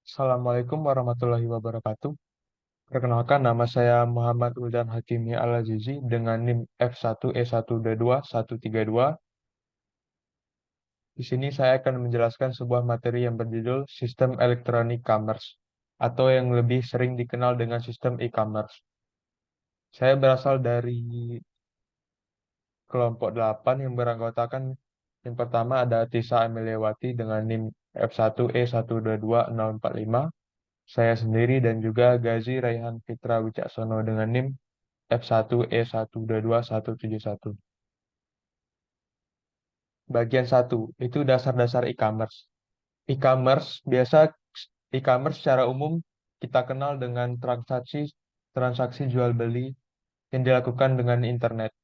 Assalamualaikum warahmatullahi wabarakatuh. Perkenalkan, nama saya Muhammad Wildan Hakimi Al-Azizi dengan NIM F1E122-132. Di sini saya akan menjelaskan sebuah materi yang berjudul Sistem Electronic Commerce atau yang lebih sering dikenal dengan sistem e-commerce. Saya berasal dari kelompok 8 yang beranggotakan yang pertama ada Tisa Ameliawati dengan NIM F1E122-045. Saya sendiri dan juga Gazi Raihan Fitra Wicaksono dengan NIM F1E122-171. Bagian 1 itu dasar-dasar e-commerce. E-commerce secara umum kita kenal dengan transaksi transaksi jual beli yang dilakukan dengan internet.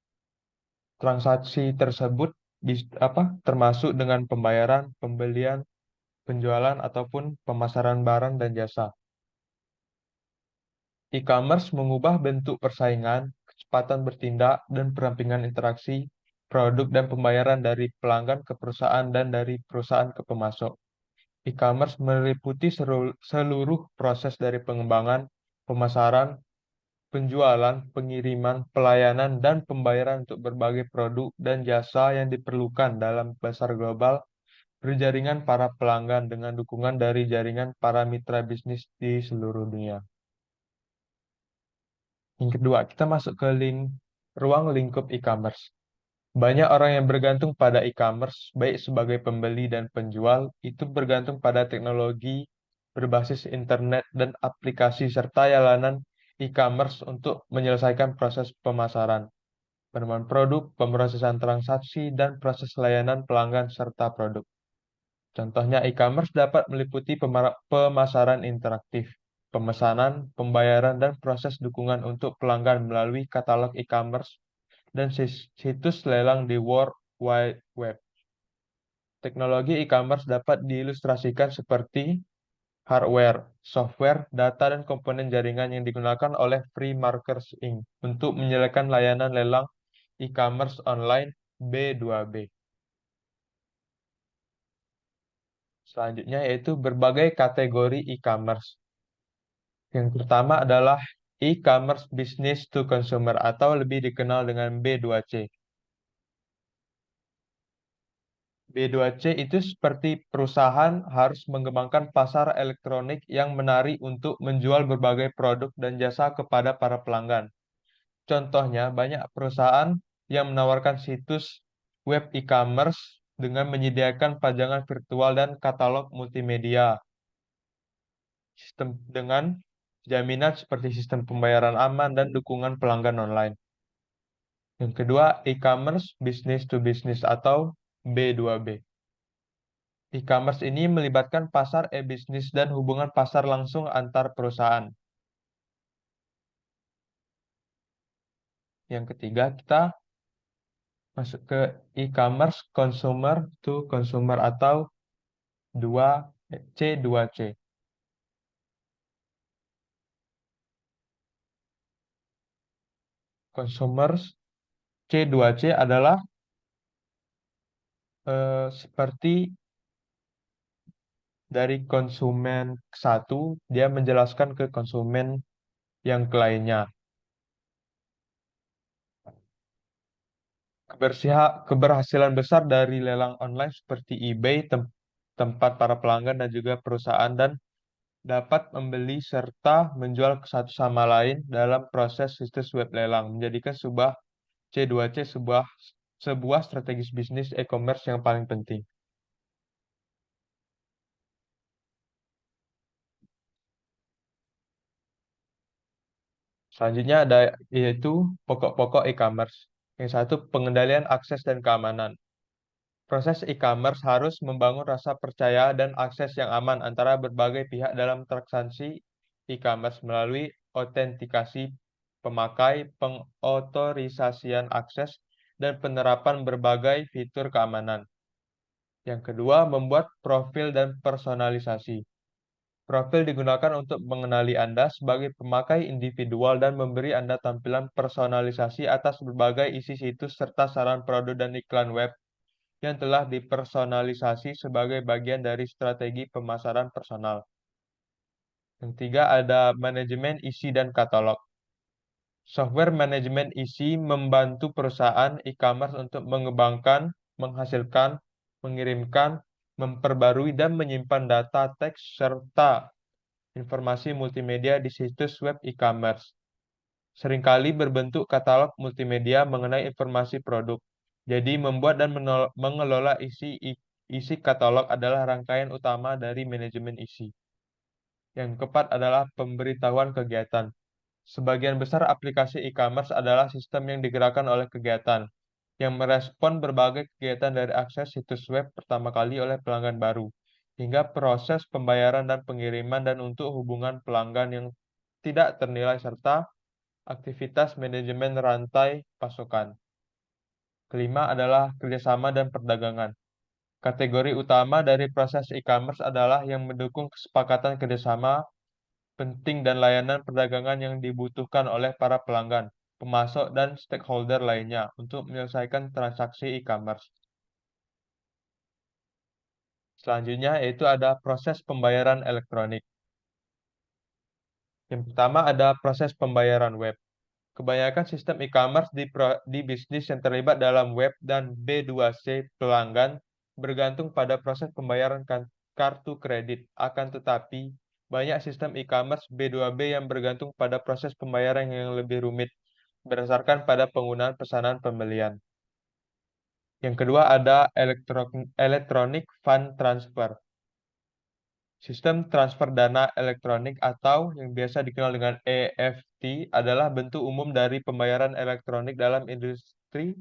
Transaksi tersebut termasuk dengan pembayaran, pembelian, penjualan ataupun pemasaran barang dan jasa. E-commerce mengubah bentuk persaingan, kecepatan bertindak, dan perampingan interaksi produk dan pembayaran dari pelanggan ke perusahaan dan dari perusahaan ke pemasok. E-commerce meliputi seluruh proses dari pengembangan, pemasaran, penjualan, pengiriman, pelayanan, dan pembayaran untuk berbagai produk dan jasa yang diperlukan dalam pasar global berjaringan para pelanggan dengan dukungan dari jaringan para mitra bisnis di seluruh dunia. Yang kedua, kita masuk ke ruang lingkup e-commerce. Banyak orang yang bergantung pada e-commerce, baik sebagai pembeli dan penjual, itu bergantung pada teknologi berbasis internet dan aplikasi serta layanan e-commerce untuk menyelesaikan proses pemasaran, penemuan produk, pemrosesan transaksi, dan proses layanan pelanggan serta produk. Contohnya, e-commerce dapat meliputi pemasaran interaktif, pemesanan, pembayaran, dan proses dukungan untuk pelanggan melalui katalog e-commerce dan situs lelang di World Wide Web. Teknologi e-commerce dapat diilustrasikan seperti hardware, software, data, dan komponen jaringan yang digunakan oleh Free Markers Inc. untuk menyediakan layanan lelang e-commerce online B2B. Selanjutnya yaitu berbagai kategori e-commerce. Yang pertama adalah e-commerce business to consumer atau lebih dikenal dengan B2C. B2C itu seperti perusahaan harus mengembangkan pasar elektronik yang menarik untuk menjual berbagai produk dan jasa kepada para pelanggan. Contohnya, banyak perusahaan yang menawarkan situs web e-commerce dengan menyediakan pajangan virtual dan katalog multimedia, sistem dengan jaminan seperti sistem pembayaran aman dan dukungan pelanggan online. Yang kedua, e-commerce business to business atau B2B. E-commerce ini melibatkan pasar e-bisnis dan hubungan pasar langsung antar perusahaan. Yang ketiga, kita masuk ke e-commerce consumer to consumer atau 2C2C. Consumers C2C adalah seperti dari konsumen satu, dia menjelaskan ke konsumen yang lainnya. Keberhasilan besar dari lelang online seperti eBay, tempat para pelanggan dan juga perusahaan dan dapat membeli serta menjual ke satu sama lain dalam proses situs web lelang, menjadikan sebuah C2C sebuah strategis bisnis e-commerce yang paling penting. Selanjutnya ada yaitu pokok-pokok e-commerce. Yang satu, pengendalian akses dan keamanan. Proses e-commerce harus membangun rasa percaya dan akses yang aman antara berbagai pihak dalam transaksi e-commerce melalui autentikasi pemakai, pengotorisasian akses, dan penerapan berbagai fitur keamanan. Yang kedua, membuat profil dan personalisasi. Profil digunakan untuk mengenali Anda sebagai pemakai individual dan memberi Anda tampilan personalisasi atas berbagai isi situs serta saran produk dan iklan web yang telah dipersonalisasi sebagai bagian dari strategi pemasaran personal. Yang ketiga ada manajemen isi dan katalog. Software manajemen isi membantu perusahaan e-commerce untuk mengembangkan, menghasilkan, mengirimkan, memperbarui, dan menyimpan data teks serta informasi multimedia di situs web e-commerce. Seringkali berbentuk katalog multimedia mengenai informasi produk. Jadi, membuat dan mengelola isi katalog adalah rangkaian utama dari manajemen isi. Yang keempat adalah pemberitahuan kegiatan. Sebagian besar aplikasi e-commerce adalah sistem yang digerakkan oleh kegiatan, yang merespon berbagai kegiatan dari akses situs web pertama kali oleh pelanggan baru, hingga proses pembayaran dan pengiriman dan untuk hubungan pelanggan yang tidak ternilai serta aktivitas manajemen rantai pasokan. Kelima adalah kerjasama dan perdagangan. Kategori utama dari proses e-commerce adalah yang mendukung kesepakatan kerjasama penting dan layanan perdagangan yang dibutuhkan oleh para pelanggan, pemasok, dan stakeholder lainnya untuk menyelesaikan transaksi e-commerce. Selanjutnya yaitu ada proses pembayaran elektronik. Yang pertama ada proses pembayaran web. Kebanyakan sistem e-commerce di bisnis yang terlibat dalam web dan B2C pelanggan bergantung pada proses pembayaran kartu kredit. Akan tetapi, banyak sistem e-commerce B2B yang bergantung pada proses pembayaran yang lebih rumit berdasarkan pada penggunaan pesanan pembelian. Yang kedua ada electronic fund transfer. Sistem transfer dana elektronik atau yang biasa dikenal dengan EFT adalah bentuk umum dari pembayaran elektronik dalam industri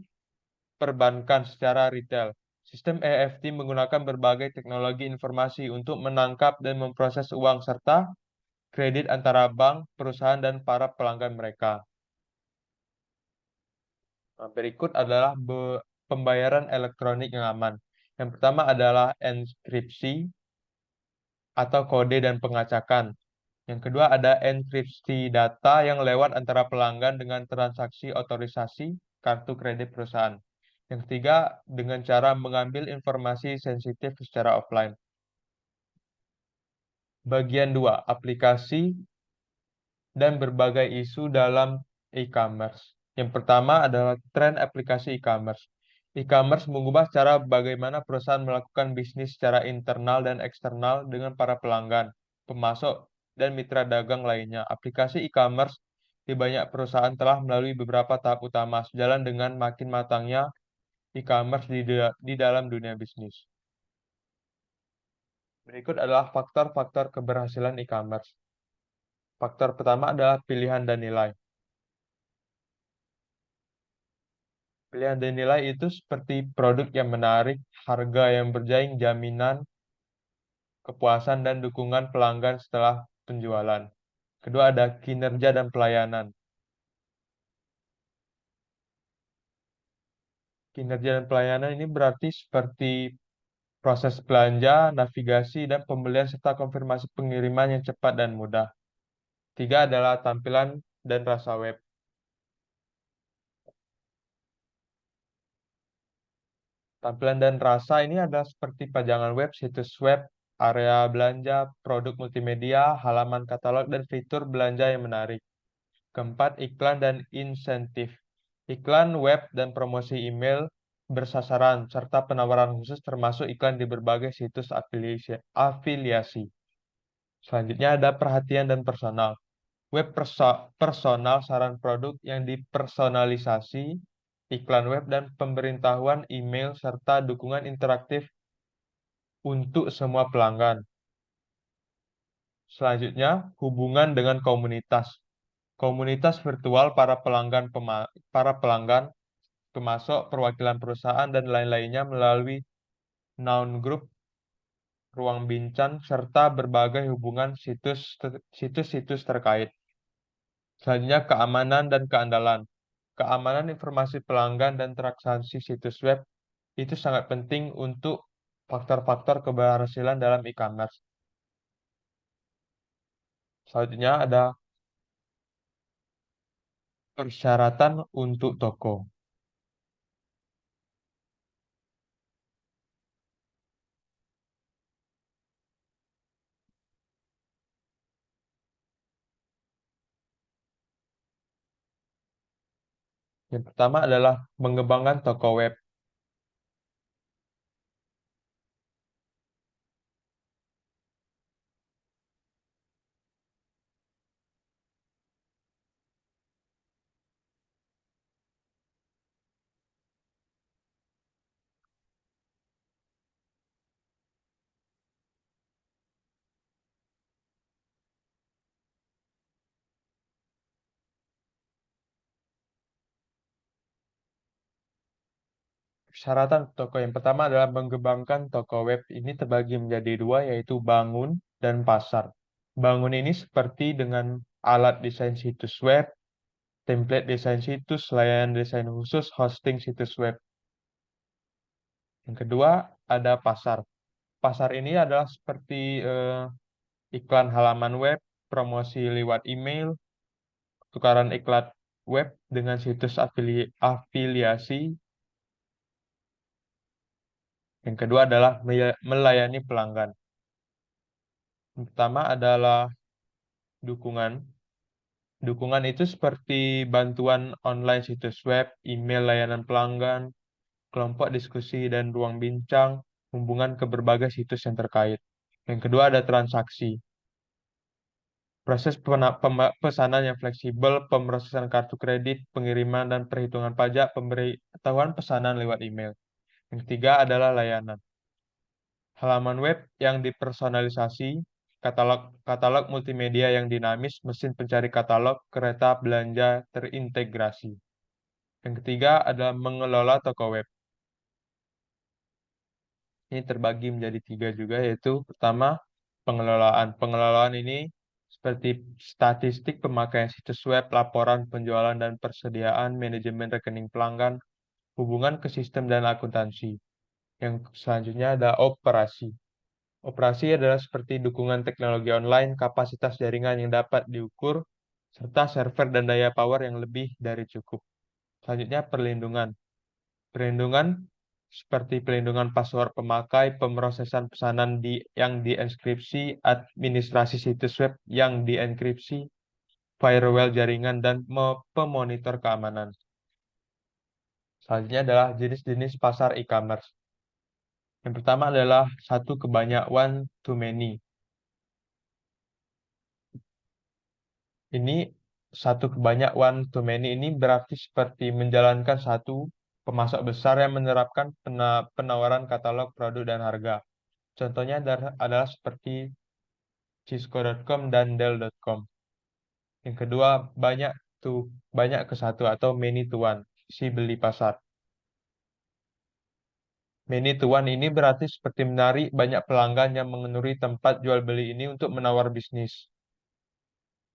perbankan secara retail. Sistem EFT menggunakan berbagai teknologi informasi untuk menangkap dan memproses uang serta kredit antara bank, perusahaan, dan para pelanggan mereka. Nah, berikut adalah pembayaran elektronik yang aman. Yang pertama adalah enkripsi atau kode dan pengacakan. Yang kedua ada enkripsi data yang lewat antara pelanggan dengan transaksi otorisasi kartu kredit perusahaan. Yang ketiga dengan cara mengambil informasi sensitif secara offline. Bagian 2, aplikasi dan berbagai isu dalam e-commerce. Yang pertama adalah tren aplikasi e-commerce. E-commerce mengubah cara bagaimana perusahaan melakukan bisnis secara internal dan eksternal dengan para pelanggan, pemasok, dan mitra dagang lainnya. Aplikasi e-commerce di banyak perusahaan telah melalui beberapa tahap utama sejalan dengan makin matangnya e-commerce di dalam dunia bisnis. Berikut adalah faktor-faktor keberhasilan e-commerce. Faktor pertama adalah pilihan dan nilai. Pilihan dan nilai itu seperti produk yang menarik, harga yang bersaing, jaminan, kepuasan, dan dukungan pelanggan setelah penjualan. Kedua ada kinerja dan pelayanan. Kinerja dan pelayanan ini berarti seperti proses belanja, navigasi, dan pembelian serta konfirmasi pengiriman yang cepat dan mudah. Tiga adalah tampilan dan rasa web. Tampilan dan rasa ini adalah seperti pajangan web, situs web, area belanja, produk multimedia, halaman katalog, dan fitur belanja yang menarik. Keempat, iklan dan insentif. Iklan web dan promosi email bersasaran, serta penawaran khusus termasuk iklan di berbagai situs afiliasi. Selanjutnya ada perhatian dan personal. Web personal, saran produk yang dipersonalisasi, iklan web, dan pemberitahuan email, serta dukungan interaktif untuk semua pelanggan. Selanjutnya, hubungan dengan komunitas. Komunitas virtual para pelanggan, pemasok, perwakilan perusahaan, dan lain-lainnya melalui Noun Group, ruang bincang, serta berbagai hubungan situs-situs terkait. Selanjutnya, keamanan dan keandalan. Keamanan informasi pelanggan dan transaksi situs web itu sangat penting untuk faktor-faktor keberhasilan dalam e-commerce. Selanjutnya ada persyaratan untuk toko. Yang pertama adalah mengembangkan toko web. Persyaratan toko yang pertama adalah mengembangkan toko web ini terbagi menjadi dua, yaitu bangun dan pasar. Bangun ini seperti dengan alat desain situs web, template desain situs, layanan desain khusus, hosting situs web. Yang kedua ada pasar. Pasar ini adalah seperti iklan halaman web, promosi lewat email, tukaran iklan web dengan situs afiliasi. Yang kedua adalah melayani pelanggan. Yang pertama adalah dukungan. Dukungan itu seperti bantuan online situs web, email layanan pelanggan, kelompok diskusi dan ruang bincang, hubungan ke berbagai situs yang terkait. Yang kedua ada transaksi. Proses pesanan yang fleksibel, pemrosesan kartu kredit, pengiriman dan perhitungan pajak, pemberitahuan pesanan lewat email. Yang ketiga adalah layanan. Halaman web yang dipersonalisasi, katalog multimedia yang dinamis, mesin pencari katalog, kereta belanja terintegrasi. Yang ketiga adalah mengelola toko web. Ini terbagi menjadi tiga juga, yaitu pertama, pengelolaan. Pengelolaan ini seperti statistik pemakaian situs web, laporan penjualan dan persediaan, manajemen rekening pelanggan, hubungan ke sistem dan akuntansi. Yang selanjutnya ada operasi. Operasi adalah seperti dukungan teknologi online, kapasitas jaringan yang dapat diukur, serta server dan daya power yang lebih dari cukup. Selanjutnya perlindungan. Perlindungan seperti pelindungan password pemakai, pemrosesan pesanan yang dienkripsi, administrasi situs web yang dienkripsi, firewall jaringan, dan pemonitor keamanan. Selanjutnya adalah jenis-jenis pasar e-commerce. Yang pertama adalah satu ke banyak, one to many. Ini satu ke banyak, one to many ini berarti seperti menjalankan satu pemasok besar yang menerapkan penawaran katalog produk dan harga. Contohnya adalah seperti Cisco.com dan Dell.com. Yang kedua, banyak ke satu atau many to one, si beli pasar. Many to one ini berarti seperti menarik banyak pelanggan yang mengenuri tempat jual beli ini untuk menawar bisnis.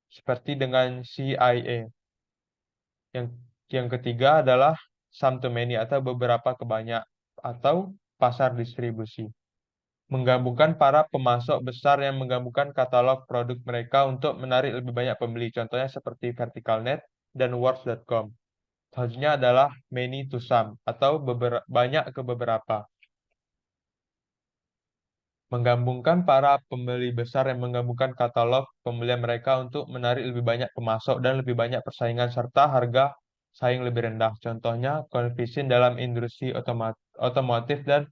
Seperti dengan CIA. Yang yang ketiga adalah some to many atau beberapa ke banyak atau pasar distribusi. Menggabungkan para pemasok besar yang menggabungkan katalog produk mereka untuk menarik lebih banyak pembeli. Contohnya seperti VerticalNet dan Words.com. Selanjutnya adalah many to some atau banyak ke beberapa. Menggabungkan para pembeli besar yang menggabungkan katalog pembelian mereka untuk menarik lebih banyak pemasok dan lebih banyak persaingan serta harga saing lebih rendah. Contohnya Convision dalam industri otomotif dan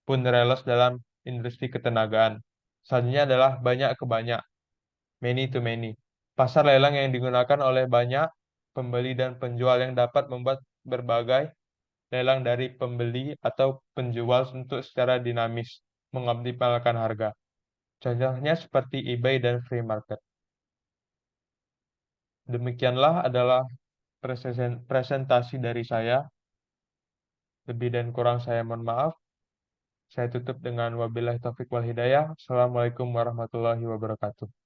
Punrelos dalam industri ketenagaan. Selanjutnya adalah banyak ke banyak, many to many. Pasar lelang yang digunakan oleh banyak pembeli dan penjual yang dapat membuat berbagai lelang dari pembeli atau penjual untuk secara dinamis mengoptimalkan harga. Contohnya seperti eBay dan free market. Demikianlah adalah presentasi dari saya. Lebih dan kurang saya mohon maaf. Saya tutup dengan wabillahi taufik wal hidayah. Assalamualaikum warahmatullahi wabarakatuh.